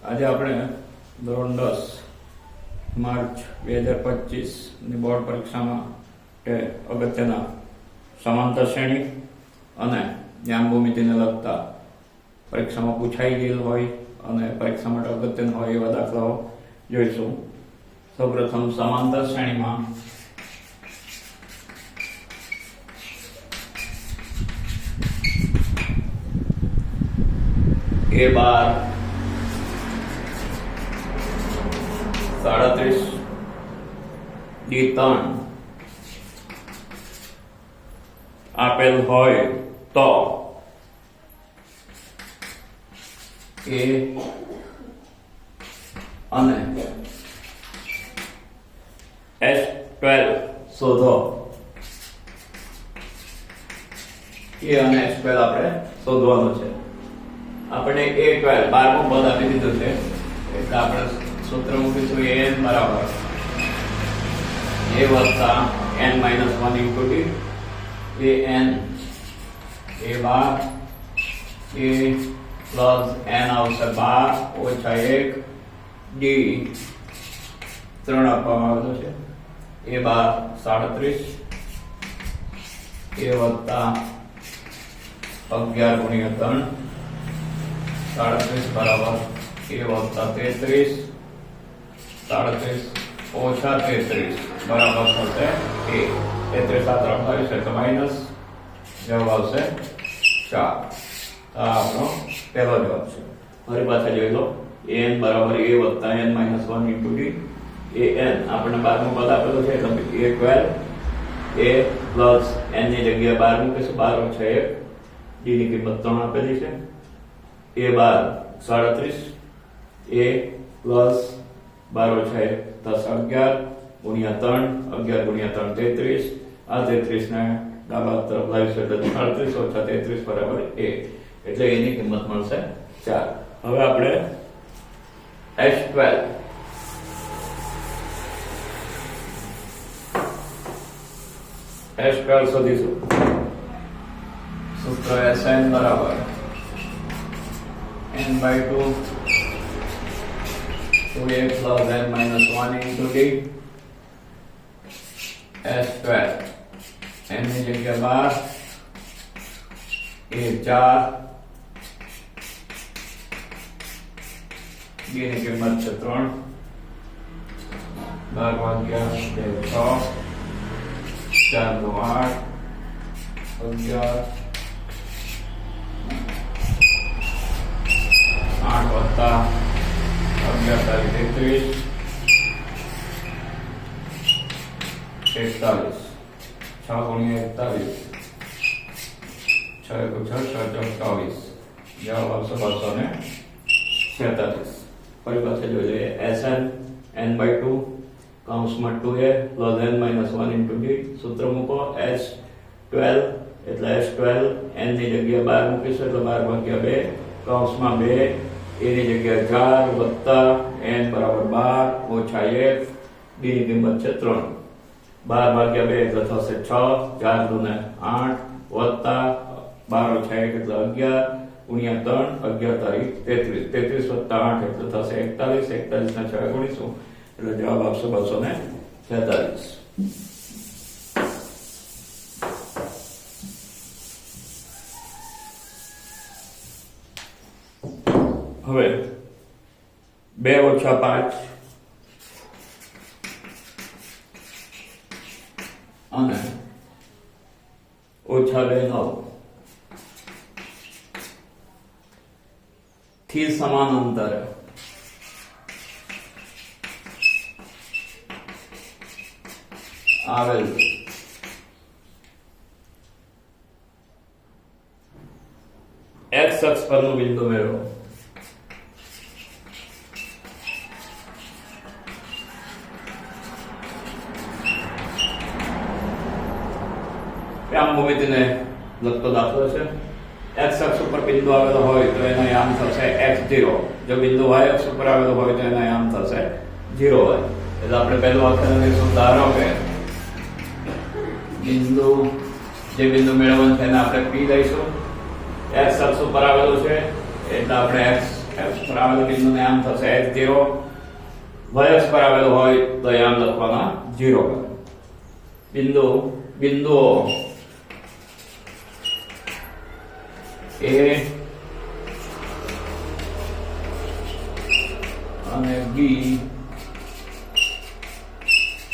આજે આપણે ધોરણ 10 માર્ચ 2025 ની બોર્ડ પરીક્ષામાં અગત્યના સમાંતર શ્રેણી અને જ્ઞાન ભૂમિતિને લગતા પરીક્ષામાં પૂછાઈ ગયેલ હોય અને પરીક્ષા માટે અગત્યના હોય એવા દાખલાઓ જોઈશું. સૌપ્રથમ સમાંતર શ્રેણીમાં A12 37 D3 આપેલ હોય તો A અને S12 શોધો. A અને S12 આપણે શોધવાનું છે. આપણે A12 12મું પદ આપી દીધું છે એટલે આપણે સૂત્ર મૂકીશું an બરાબર a વત્તા n minus 1 into d an a12 a plus n આવશે 12 ઓછા 1 d 3 આપવામાં આવેલું છે a12 37 a વત્તા 11 ગુણ્યા 3 37 બરાબર a વત્તા 33 37 ઓછા 33 બરાબર થશે a 33 આ તરફ આવશે તો માઇનસ જવાબ આવશે 4. આ આપણો પહેલો જવાબ છે. ફરી પાછા જોઈ લો an બરાબર a વત્તા n minus 1 into d an આપણને 12મું પદ આપેલું છે એટલે a12 a પ્લસ n ની જગ્યાએ 12 મૂકીશું 12 ઓછા 1 d ની કિંમત 3 આપેલી છે a12 37 a પ્લસ 12 ઓછા 1 10 11 ગુણ્યા 3 11 ગુણ્યા 3 33 આ 33 ને ડાબા તરફ લાવીશું એટલે 38 ઓછા 33 બરાબર a એટલે a ની કિંમત મળશે 4. હવે આપણે S12 શોધીશું. સૂત્ર Sn બરાબર n by 2 2a plus n minus 1 into d S12 n ની જગ્યા 12 a 4 d ની કિંમત છે 3 12 વાગ્યા 6 4 નો 8 8 વત્તા 11 તારીખ 33 41 6 ગુણ્યા 41 6 જવાબ આવશે 246. ફરી પાછા જોઈ લઈએ Sn n by 2 કૌંસમાં 2a plus n minus 1 into d સૂત્ર મૂકો S12 એટલે S12 n ની જગ્યાએ 12 મૂકીશું એટલે 12 ભાગ્યા 2 કૌંસમાં 2 a ની જગ્યાએ 4 વત્તા n બરાબર 12 ઓછા 1 d ની કિંમત છે 3 12 ભાગ્યા 2 એટલે થશે 6 4 દુને 8 વત્તા 12 ઓછા 1 એટલે 11 ગુણ્યા 3 11 તારીખ 33 33 વત્તા 8 એટલે થશે 41 41 ના 6 ગુણીશું એટલે જવાબ આવશે 246. હવે 2 ઓછા 5 અને ઓછા 2 9 થી સમાન અંતરે આવેલ x અક્ષ પરનું બિંદુ મેળવો. યામ ભૂમિતિને લગતો દાખલો છે. x અક્ષ ઉપર બિંદુ આવેલો હોય તો એનો યામ થશે x0. જો બિંદુ y અક્ષ ઉપર આવેલો હોય તો એનો યામ થશે 0y. એટલે આપણે પહેલું વાક્ય લખીશું ધારો કે બિંદુ જે બિંદુ મેળવવાનું છે એને આપણે P લઈશું. x અક્ષ ઉપર આવેલું છે એટલે આપણે x x પર આવેલું બિંદુને આમ થશે x0, y અક્ષ પર આવેલું હોય તો આમ લખવાના 0 પર. બિંદુઓ A અને B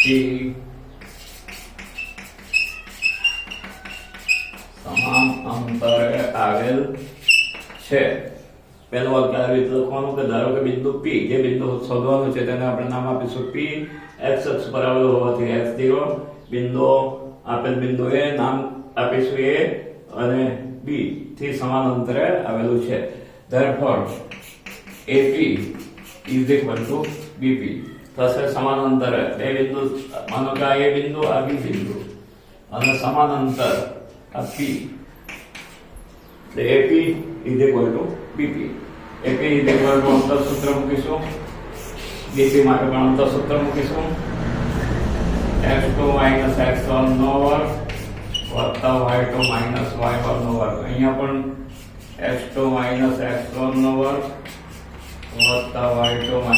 C સમાન અંતરે આવેલ છે. પહેલું વાક્ય આવી રીતે લખવાનું કે ધારો કે બિંદુ P, જે બિંદુ શોધવાનું છે તેને આપણે નામ આપીશું P, x અક્ષ પર આવેલું હોવાથી x0, બિંદુ આપેલ બિંદુ A નામ આપીશું A અને B થી સમાન અંતરે આવેલું છે. therefore AP is equal to BP થશે સમાન અંતરે બે બિંદુ, માનો કે આ A બિંદુ, આ B બિંદુ અને સમાન અંતર આ P, એટલે AP is equal to BP. AP is equal to અંતર સૂત્ર મૂકીશું, BP માટે પણ અંતર સૂત્ર મૂકીશું, x2 - x1 નો વર્ગ વત્તા y2 - y1 નો વર્ગ. અહીંયા પણ x2 - x1 નો વર્ગ વત્તા y2 -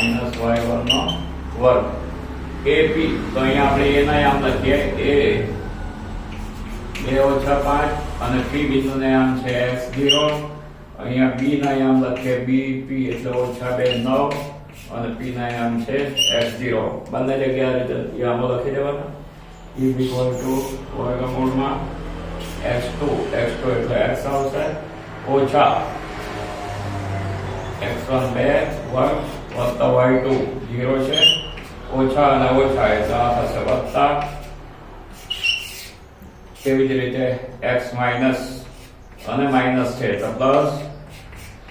y1 નો વર્ગ. AP તો અહીંયા આપણે a ના નામ લખીએ, a 2 - 5 અને P બિંદુને નામ છે x0. અહીંયા B ના નામ લખીએ BP એટલે -2 9 અને P ના નામ છે x0. બંને જગ્યાએ રીતે યામો લખી દેવાના. is equal to વર્ગમૂળમાં x2 એટલે x આવશે ઓછા x1 2 વર્ગ વત્તા y2 0 છે, ઓછા અને ઓછા એટલે આ થશે વત્તા. તેવી જ રીતે x માઇનસ અને માઇનસ છે તો પ્લસ,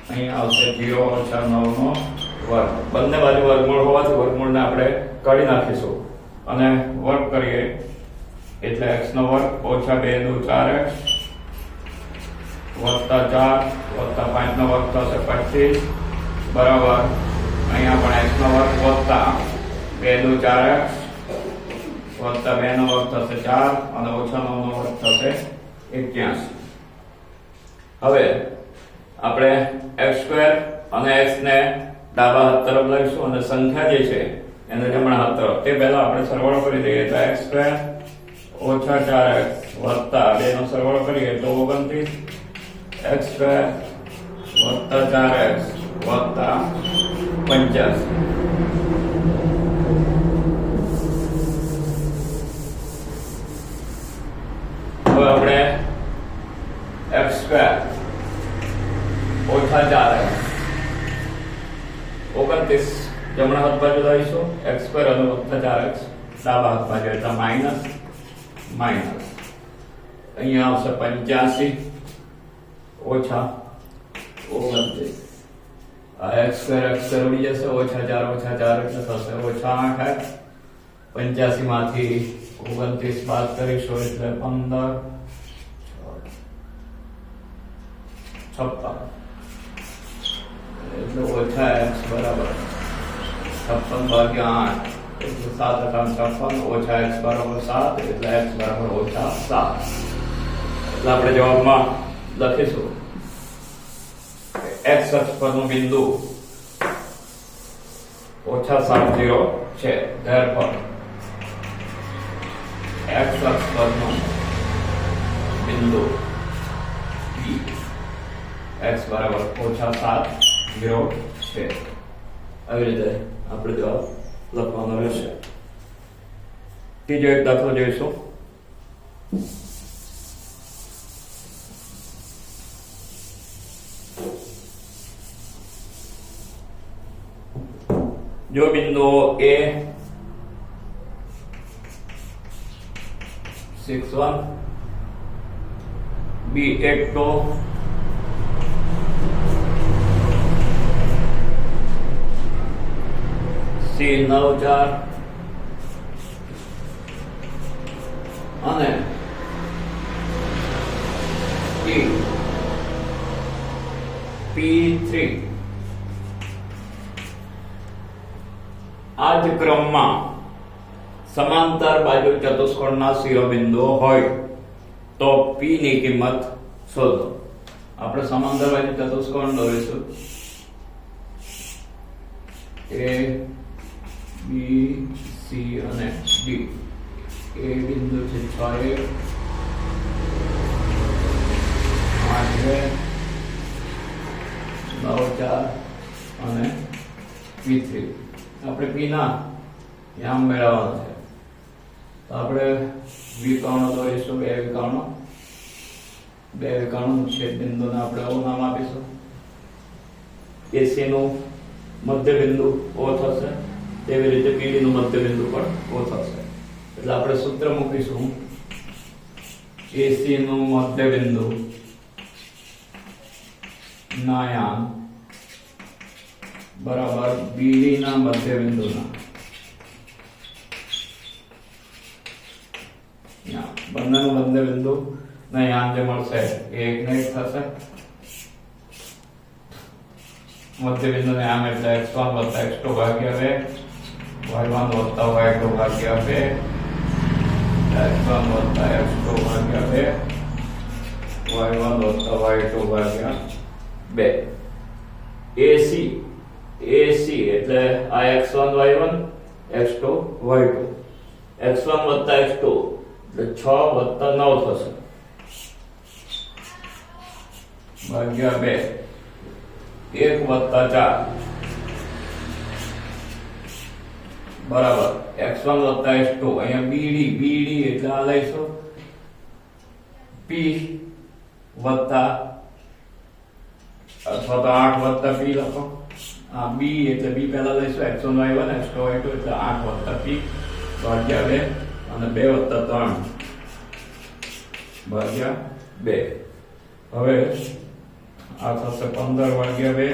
અહીંયા આવશે 0 - 9 નો વર્ગ. બંને બાજુ વર્ગમૂળ હોવાથી વર્ગમૂળને આપણે કાઢી નાખીશું અને વર્ગ કરીએ એટલે x નો વર્ગ ઓછા 2 નું 4x વત્તા 4 વત્તા 5 નો વર્ગ થશે 25 બરાબર. અહીંયા પણ x નો વર્ગ વત્તા 2 નું 4x વત્તા 2 નો વર્ગ થશે 4 અને ઓછા 9 નો વર્ગ થશે 81. હવે આપણે x2 અને x ને ડાબા હાથ તરફ લઈશું અને સંખ્યા જે છે એને જમણા હાથ તરફ. તે પહેલા આપણે સરવાળો કરી દઈએ તો x2 ઓછા 4x વત્તા 2 નો સરવાળો કરીએ તો 29, x2 વત્તા 4x વત્તા 85. હવે આપણે x2 ઓછા 4x 29 જમણા હાથ બાજુ લઈશું, x2 અને વત્તા 4x ડાબા હાથ બાજુ એટલે માઇનસ. અહીંયા આવશે 85 ઓછા 29. આ x2 ઉડી જશે, ઓછા 4 એટલે થશે ઓછા 8x. 85 માંથી 29 બાદ કરીશું એટલે 15 56 એટલે ઓછા x બરાબર 56 ભાગ્યા 8 એટલે 7 ઓછા x બરાબર 7 એટલે x બરાબર ઓછા 7. એટલે આપણે જવાબમાં લખીશું x અક્ષ પરનું બિંદુ ઓછા 7 0 છે. therefore x અક્ષ પરનું બિંદુ P x બરાબર ઓછા 7 0 છે. આવી રીતે આપણે જવાબ લખવાનો રહેશે. ત્રીજો એક દાખલો જોઈશું. જો બિંદુઓ A 6 1 B 8 2 C 9 4 અને P3 આ જ ક્રમમાં સમાંતર બાજુ ચતુષ્કોણના શિરોબિંદુઓ હોય તો P ની કિંમત શોધો. આપણે સમાંતર બાજુ ચતુષ્કોણ દોરીશું A B C અને D એ બિંદુ છે 6 1 8 2 9 4 અને P3 આપણે P ના યામ મેળવવાનો છે તો આપણે વિકર્ણ દોરીશું બે વિકર્ણ છેદ બિંદુને આપણે આવું નામ આપીશું AC નું મધ્ય બિંદુ O થશે તેવી રીતે PD નું મધ્ય બિંદુ પણ O થશે એટલે આપણે સૂત્ર મૂકીશું AC નું મધ્ય બિંદુ ના યામ બરાબર BD ના મધ્ય બિંદુના બંનેનું મધ્ય બિંદુ ના યામ જે મળશે એ એક ને એક થશે મધ્ય બિંદુ ને યામ એટલે x1 + x2 ભાગ્યા 2 y1 + y2 ભાગ્યા 2 x1 + x2 ભાગ્યા 2 y1 + y2 ભાગ્યા 2 AC એટલે આ x1 y1 x2 y2 x1 + x2 એટલે 6 + 9 થશે ભાગ્યા 2 1 + 4 બરાબર x1 + x2 અહીંયા BD એટલે આ લઈશું P વત્તા અથવા તો 8 + P લખો આ B એટલે B પહેલા લઈશું x1 y1 x2 y2 એટલે 8 + P ભાગ્યા 2 અને 2 + 3 ભાગ્યા 2 હવે આ થશે 15 ભાગ્યા 2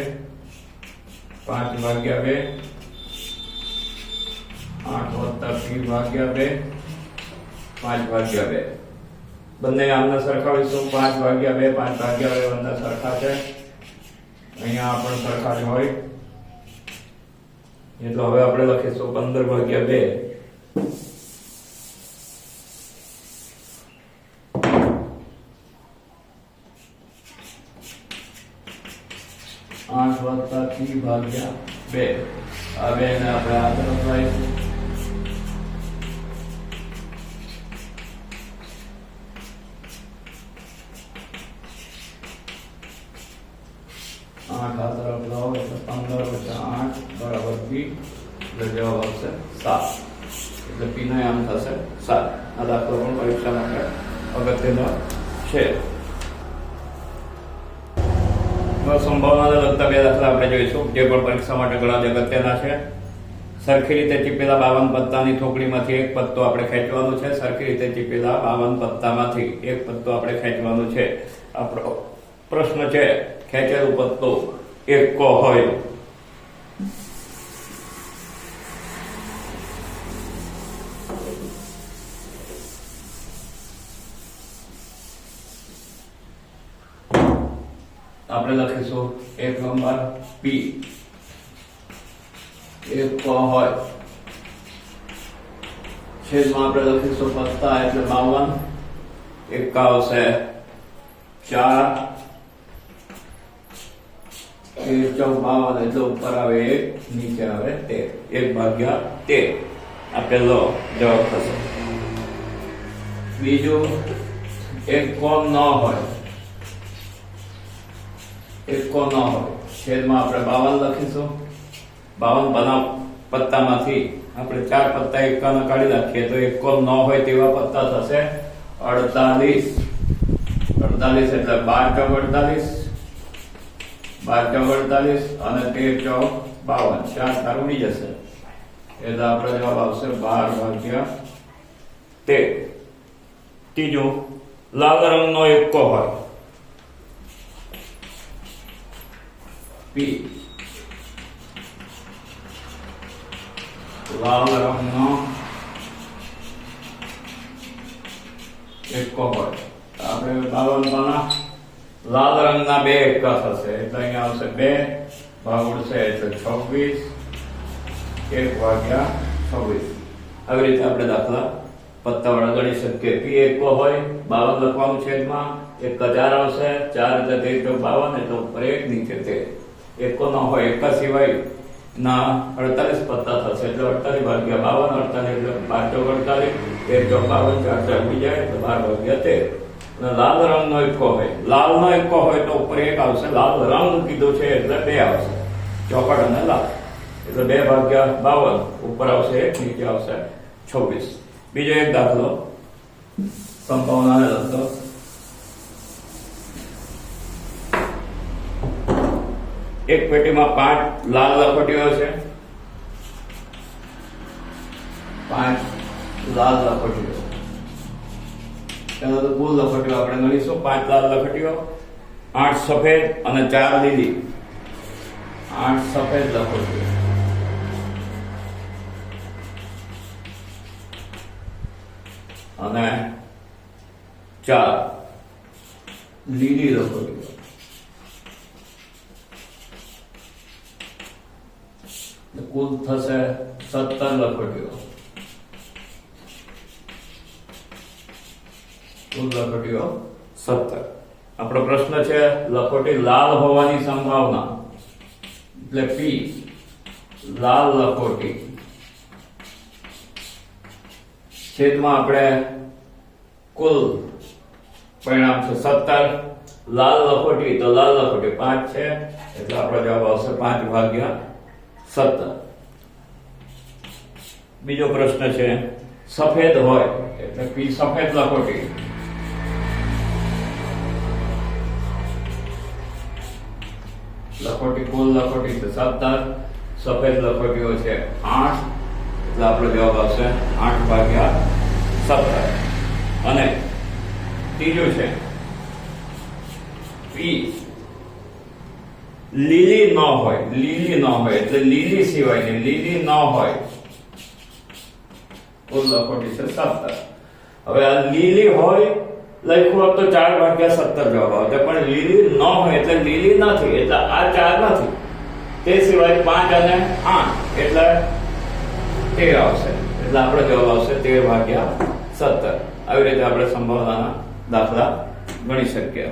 5 ભાગ્યા 2 8 + P ભાગ્યા 2 5 ભાગ્યા 2 બંને આમને સરખાવીશું 5 ભાગ્યા 2 5 ભાગ્યા 2 બંને સરખા છે અહીંયા આપણે સરખા જ હોય એટલે હવે આપણે લખીશું 15 ભાગ્યા 2 8 + P ભાગ્યા 2 આ બે ને આપણે આ તરફ લાવીશું 8 આ તરફ લાવો એટલે 15 + 8 બરાબર P એટલે જવાબ આવશે 7 એટલે P નો યામ થશે 7 આ દાખલો પણ પરીક્ષા માટે અગત્યનો છે સંભાવનાને લગતા બે દાખલા આપણે જોઈશું જે પણ પરીક્ષા માટે ઘણા જ અગત્યના છે સરખી રીતે ચીપેલા 52 પત્તાની થોકડીમાંથી એક પત્તો આપણે ખેંચવાનું છે સરખી રીતે ચીપેલા 52 પત્તામાંથી એક પત્તો આપણે ખેંચવાનું છે આપણો પ્રશ્ન છે ખેંચેલું પત્તો એકો હોય આપણે લખીશું એક નંબર P એકો હોય છેદમાં આપણે લખીશું પત્તા એટલે 52 એકા આવશે 4 52 એટલે ઉપર આવે 1 નીચે આવે 13 1/13 આ પહેલો જવાબ થશે બીજું એક કોણ ન હોય એકો ન હોય છેદમાં આપણે 52 લખીશું 52 પત્તામાંથી આપણે 4 પત્તા એકાના કાઢી નાખીએ તો એકો ન હોય તેવા પત્તા થશે 48 એટલે 12 × 48 અને 13 × 52 ચાર તાર ઉડી જશે એટલે આપણો જવાબ આવશે 12/13 ત્રીજું લાલ રંગનો એકો હોય P લાલ રંગનો એકો હોય આપણે 52 પાના લાલ રંગના બે એકા થશે એટલે અહીંયા આવશે 2 ભાગ ઉડશે એટલે 26 1/26 આવી રીતે આપણે દાખલા પત્તાવાળા ગણી શકીએ P એકો હોય 52 લખવાનું છેદમાં 1000 આવશે 4 એટલે 13 × 52 એટલે ઉપર 1 નીચે 13 એકો ન હોય એકા સિવાય ના 48 પત્તા થશે એટલે 48 ભાગ્યા 52, 48 એટલે 5 ચોક 42, 13 ચોક 52, 4 ચોક બીજા એટલે 12 ભાગ્યા 13. અને લાલ રંગનો એકો હોય, લાલનો એકો હોય તો ઉપર 1 આવશે, લાલ રંગ કીધું છે એટલે 2 આવશે, ચોકડ અને લાલ એટલે 2 ભાગ્યા 52, ઉપર આવશે 1, નીચે આવશે 26. બીજો એક દાખલો સંભાવનાને લગતો. એક પેટીમાં 5 લાલ લખોટીઓ છે, 5 લાલ લખોટીઓ. ચાલો તો કુલ લખોટીઓ આપણે ગણીશું. 5 લાલ લખોટીઓ, 8 સફેદ અને 4 લીલી. 8 સફેદ લખોટીઓ અને 4 લીલી લખોટીઓ. કુલ થશે 17 લખોટીઓ. કુલ લખોટીઓ 17. આપણો પ્રશ્ન છે લખોટી લાલ હોવાની સંભાવના, એટલે P લાલ લખોટી છેદમાં આપણે કુલ પરિણામ છે 17. લાલ લખોટી તો લાલ લખોટી 5 છે એટલે આપણો જવાબ આવશે 5 ભાગ્યા 17. બીજો પ્રશ્ન છે સફેદ હોય એટલે P સફેદ લખોટી. લખોટી કુલ લખોટી છે 17, સફેદ લખોટીઓ છે 8 એટલે આપણો જવાબ આવશે 8 ભાગ્યા 17. અને ત્રીજું છે P લીલી ન હોય, લીલી ન હોય એટલે લીલી સિવાયની, લીલી ન હોય કુલ લખોટી છે 17. હવે આ લીલી હોય લખ્યું હોત તો 4 ભાગ્યા 17 જવાબ આવતો, પણ લીલી ન હોય એટલે લીલી નથી એટલે આ 4 નથી, તે સિવાય 5 અને 8 એટલે 13 આવશે, એટલે આપણો જવાબ આવશે 13 ભાગ્યા 17. આવી રીતે આપણે સંભાવનાના દાખલા ગણી શકીએ.